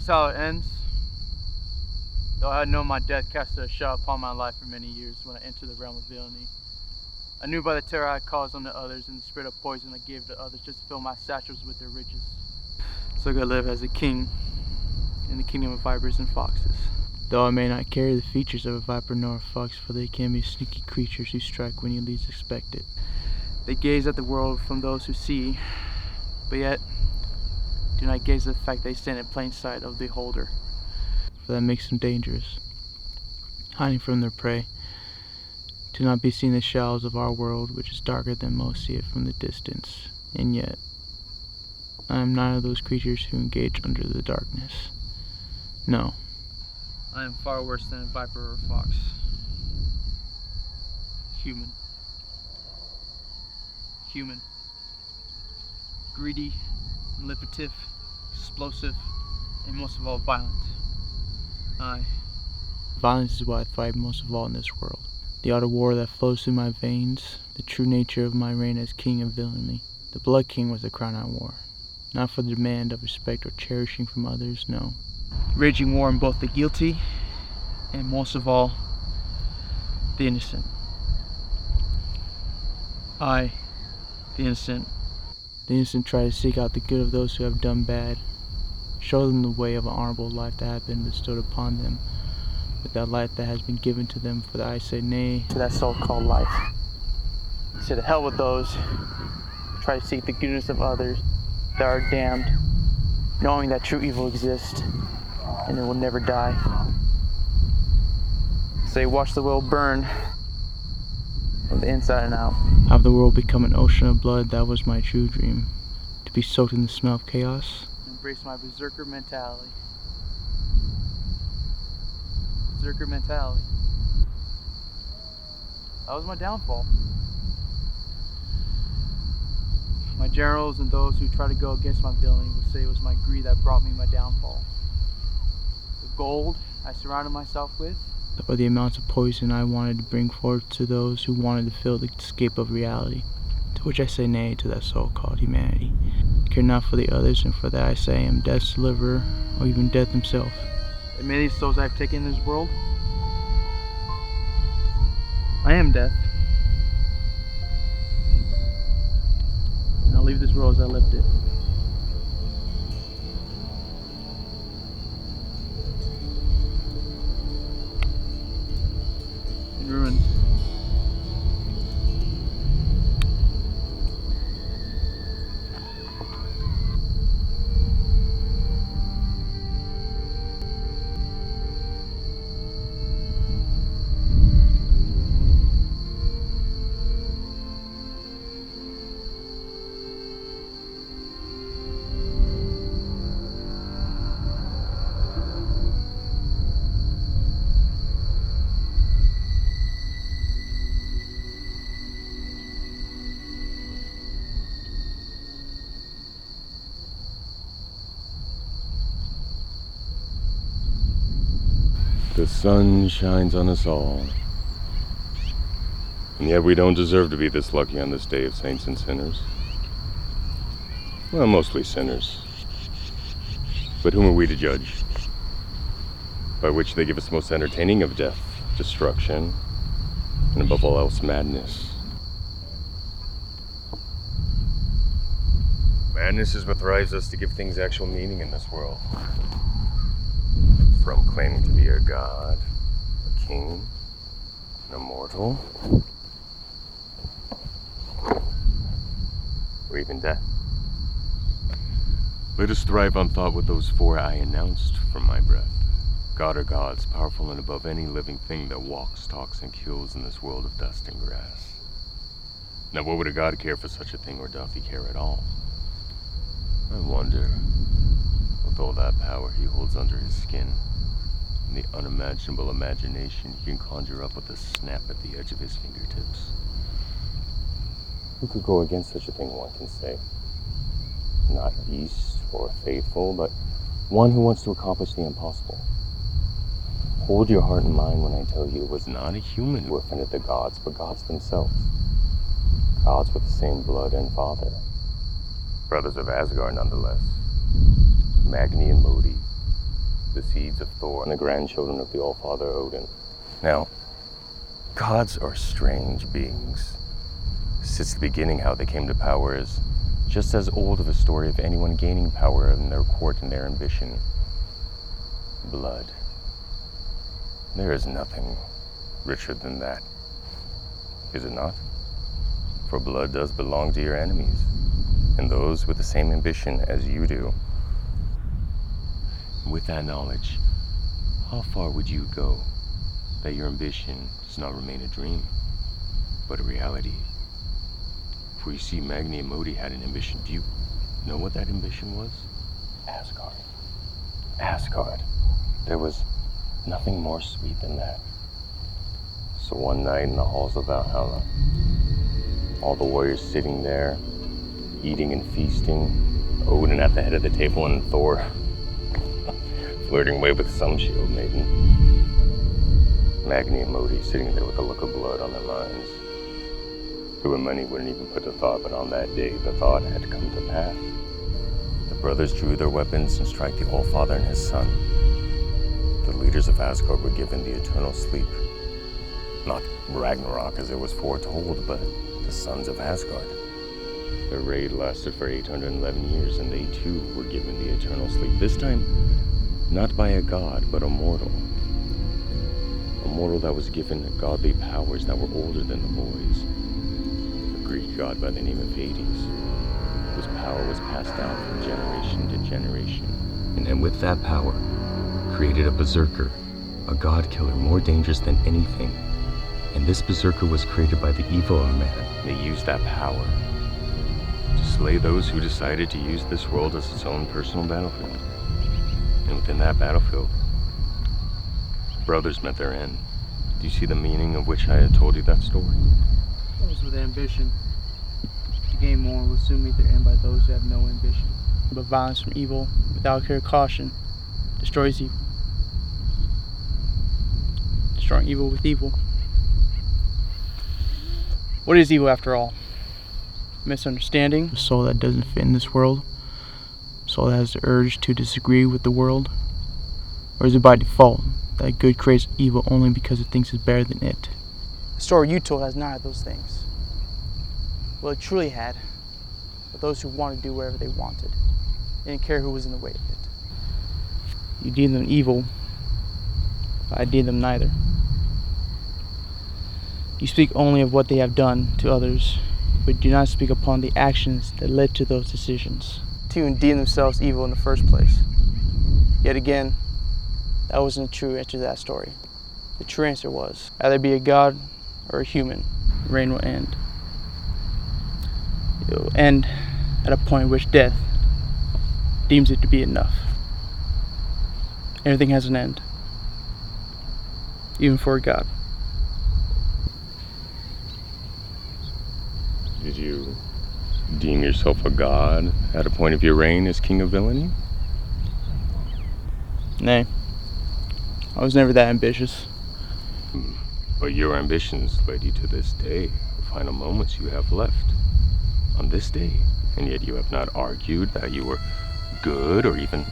how it ends. Though I had known my death casted a shadow upon my life for many years when I entered the realm of villainy. I knew by the terror I caused unto others and the spirit of poison I gave to others just to fill my satchels with their riches. So I could live as a king in the kingdom of vipers and foxes. Though I may not carry the features of a viper nor a fox, for they can be sneaky creatures who strike when you least expect it. They gaze at the world from those who see, but yet do not gaze at the fact they stand in plain sight of the beholder, for that makes them dangerous, hiding from their prey. To not be seen the shadows of our world, which is darker than most see it from the distance, and yet I am none of those creatures who engage under the darkness. No, I am far worse than a viper or a fox. Human. Human. Greedy, manipulative, explosive, and most of all violent. Violence is what I thrive most of all in this world. The art of war that flows through my veins, the true nature of my reign as king of villainy. The Blood King was the crown I wore, not for the demand of respect or cherishing from others, no. Raging war on both the guilty and most of all, the innocent. I, the innocent try to seek out the good of those who have done bad, show them the way of an honorable life that has been bestowed upon them, with that life that has been given to them, for I say nay to that so-called life. So to hell with those who try to seek the goodness of others that are damned, knowing that true evil exists and it will never die. Say, watch the world burn from the inside and out. Have the world become an ocean of blood, that was my true dream. To be soaked in the smell of chaos. Embrace my berserker mentality. Berserker mentality. That was my downfall. My generals and those who try to go against my villainy would say it was my greed that brought me my downfall. The gold I surrounded myself with, or the amounts of poison I wanted to bring forth to those who wanted to fill the escape of reality, to which I say nay to that so-called humanity. I care not for the others, and for that I say I am death's deliverer, or even death himself. And many of these souls I have taken in this world, I am death. And I'll leave this world as I left it. In ruins. The sun shines on us all, and yet we don't deserve to be this lucky on this day of saints and sinners. Well, mostly sinners. But whom are we to judge? By which they give us most entertaining of death, destruction, and above all else, madness. Madness is what drives us to give things actual meaning in this world. From claiming to be a god, a king, an immortal, or even death. Let us thrive on thought with those four I announced from my breath. God or gods, powerful and above any living thing that walks, talks, and kills in this world of dust and grass. Now what would a god care for such a thing, or doth he care at all? I wonder, with all that power he holds under his skin, and the unimaginable imagination he can conjure up with a snap at the edge of his fingertips. Who could go against such a thing, one can say? Not beast or faithful, but one who wants to accomplish the impossible. Hold your heart and mind when I tell you it was not a human who offended the gods, but gods themselves. Gods with the same blood and father. Brothers of Asgard, nonetheless. Magni and Modi, the seeds of Thor and the grandchildren of the Allfather Odin. Now, gods are strange beings. Since the beginning, how they came to power is just as old of a story of anyone gaining power in their court and their ambition. Blood. There is nothing richer than that, is it not? For blood does belong to your enemies, and those with the same ambition as you do. With that knowledge, how far would you go that your ambition does not remain a dream, but a reality? For you see, Magni and Modi had an ambition. Do you know what that ambition was? Asgard. Asgard. There was nothing more sweet than that. So one night in the halls of Valhalla, all the warriors sitting there, eating and feasting, Odin at the head of the table and Thor flirting away with some shield maiden. Magni and Modi sitting there with a look of blood on their minds. Who and many wouldn't even put the thought, but on that day the thought had come to pass. The brothers drew their weapons and struck the Allfather and his son. The leaders of Asgard were given the eternal sleep. Not Ragnarok as it was foretold, but the sons of Asgard. Their raid lasted for 811 years, and they too were given the eternal sleep. This time, not by a god, but a mortal. A mortal that was given godly powers that were older than the boys. A Greek god by the name of Hades, whose power was passed down from generation to generation. And with that power, created a berserker, a god killer more dangerous than anything. And this berserker was created by the evil of man. They used that power to slay those who decided to use this world as its own personal battlefield. And within that battlefield, brothers met their end. Do you see the meaning of which I had told you that story? Those with ambition to gain more will soon meet their end by those who have no ambition. But violence from evil, without care or caution, destroys evil. Destroying evil with evil. What is evil after all? Misunderstanding, a soul that doesn't fit in this world, a soul that has the urge to disagree with the world, or is it by default that good creates evil only because it thinks it's better than it? The story you told has none of those things. Well, it truly had, but those who wanted to do whatever they wanted. They didn't care who was in the way of it. You deem them evil, but I deem them neither. You speak only of what they have done to others, but do not speak upon the actions that led to those decisions. To even deem themselves evil in the first place. Yet again, that wasn't a true answer to that story. The true answer was, either be a god or a human, the reign will end. It will end at a point at which death deems it to be enough. Everything has an end, even for a god. Did you deem yourself a god at a point of your reign as king of villainy? Nay, I was never that ambitious. But your ambitions led you to this day, the final moments you have left on this day, and yet you have not argued that you were good or even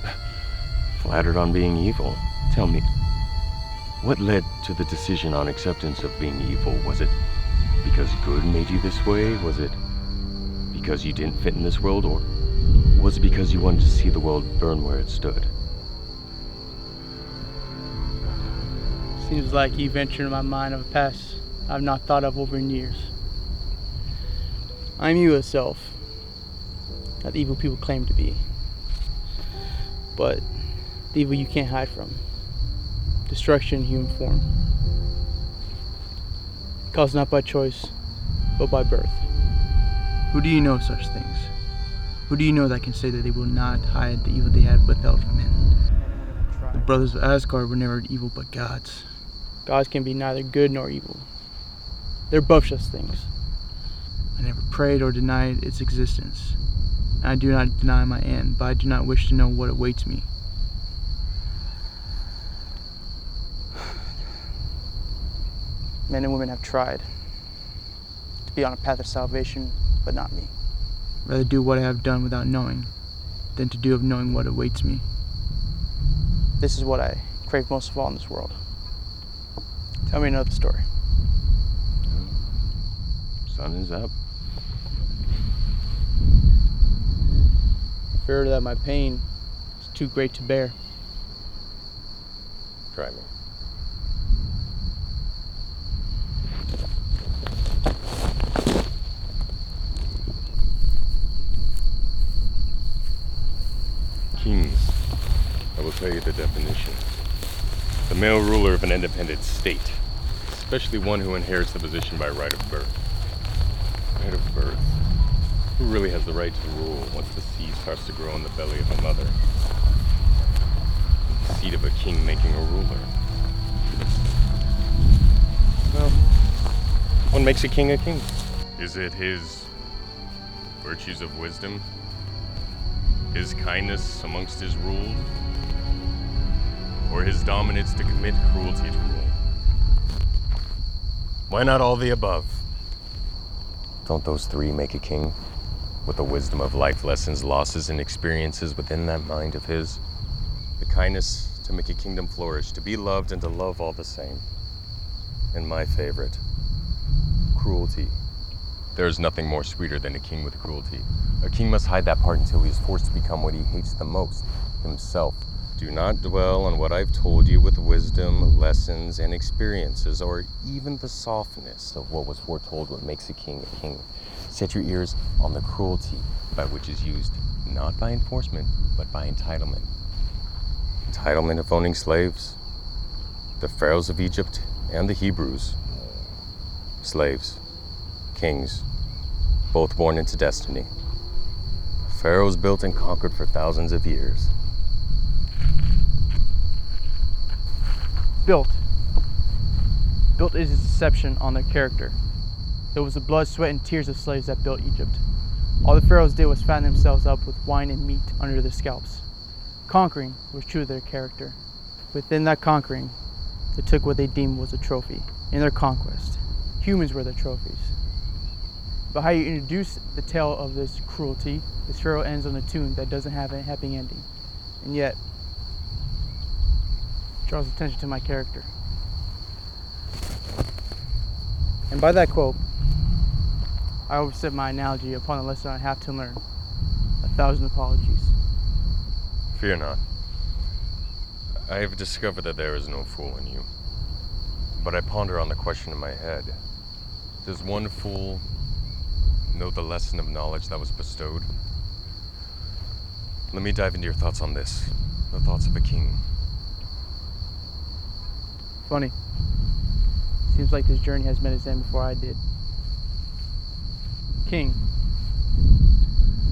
flattered on being evil. Tell me, what led to the decision on acceptance of being evil? Was it because good made you this way? Was it because you didn't fit in this world? Or was it because you wanted to see the world burn where it stood? Seems like you ventured in my mind of a past I've not thought of over in years. I'm you itself, not the evil people claim to be, but the evil you can't hide from. Destruction in human form. Caused not by choice, but by birth. Who do you know such things? Who do you know that can say that they will not hide the evil they have withheld from men? The brothers of Asgard were never evil but gods. Gods can be neither good nor evil. They're above such things. I never prayed or denied its existence. And I do not deny my end, but I do not wish to know what awaits me. Men and women have tried to be on a path of salvation, but not me. Rather do what I have done without knowing, than to do of knowing what awaits me. this is what I crave most of all in this world. Tell me another story. Sun is up. Fear that my pain is too great to bear. Try me. Kings. I will tell you the definition. The male ruler of an independent state, especially one who inherits the position by right of birth. Right of birth? Who really has the right to rule once the seed starts to grow in the belly of a mother? The seed of a king making a ruler. Well, what makes a king a king? Is it his virtues of wisdom? His kindness amongst his rule? Or his dominance to commit cruelty to rule? Why not all the above? Don't those three make a king? With the wisdom of life lessons, losses, and experiences within that mind of his? The kindness to make a kingdom flourish, to be loved and to love all the same. And my favorite, cruelty. There is nothing more sweeter than a king with cruelty. A king must hide that part until he is forced to become what he hates the most, himself. Do not dwell on what I've told you with wisdom, lessons, and experiences, or even the softness of what was foretold what makes a king a king. Set your ears on the cruelty by which is used, not by enforcement, but by entitlement. Entitlement of owning slaves, the pharaohs of Egypt and the Hebrews. Slaves, kings, both born into destiny. Pharaohs built and conquered for thousands of years. Built is a deception on their character. It was the blood, sweat, and tears of slaves that built Egypt. All the pharaohs did was fatten themselves up with wine and meat under their scalps. Conquering was true to their character. Within that conquering, they took what they deemed was a trophy. In their conquest, humans were their trophies. But how you introduce the tale of this cruelty, this pharaoh ends on a tune that doesn't have a happy ending, and yet draws attention to my character. And by that quote, I overstep my analogy upon a lesson I have to learn. 1,000 apologies. Fear not. I have discovered that there is no fool in you. But I ponder on the question in my head. Does one fool know the lesson of knowledge that was bestowed? Let me dive into your thoughts on this. The thoughts of a king. Funny. Seems like this journey has met its end before I did. King.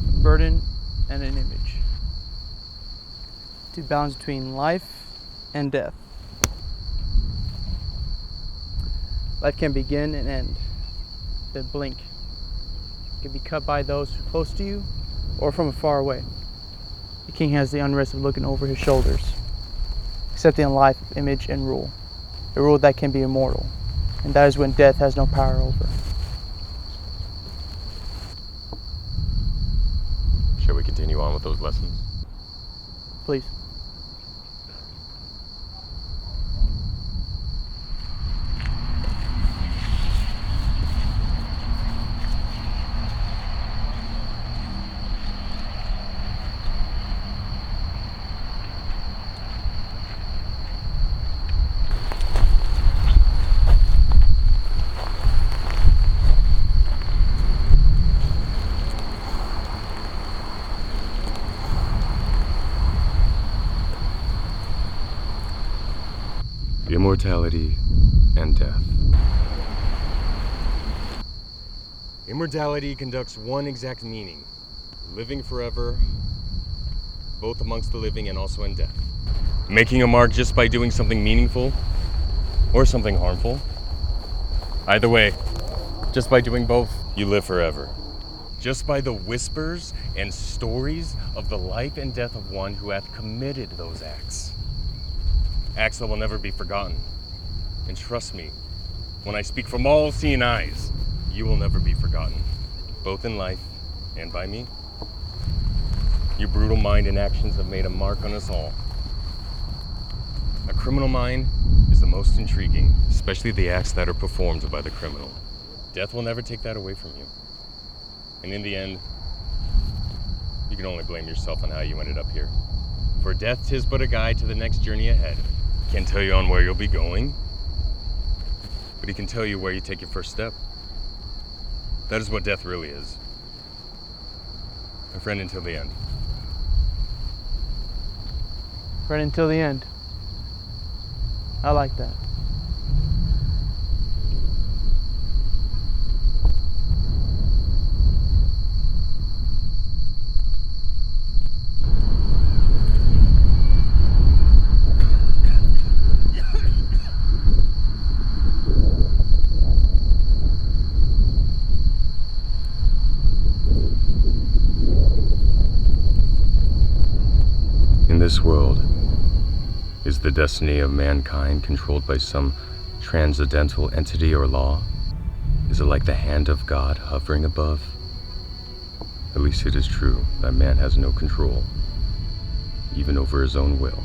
A burden and an image. To balance between life and death. Life can begin and end. The blink. It can be cut by those close to you or from far away. The king has the unrest of looking over his shoulders, accepting life, image, and rule. A rule that can be immortal, and that is when death has no power over. Shall we continue on with those lessons? Please. Immortality and death. Immortality conducts one exact meaning: living forever, both amongst the living and also in death. Making a mark just by doing something meaningful or something harmful. Either way, just by doing both, you live forever. Just by the whispers and stories of the life and death of one who hath committed those acts. Acts that will never be forgotten. And trust me, when I speak from all seeing eyes, you will never be forgotten, both in life and by me. Your brutal mind and actions have made a mark on us all. A criminal mind is the most intriguing, especially the acts that are performed by the criminal. Death will never take that away from you. And in the end, you can only blame yourself on how you ended up here. For death 'tis but a guide to the next journey ahead. Can't tell you on where you'll be going, but he can tell you where you take your first step. That is what death really is. My friend, until the end. Right until the end. I like that. In this world, is the destiny of mankind controlled by some transcendental entity or law? Is it like the hand of God hovering above? At least it is true that man has no control, even over his own will.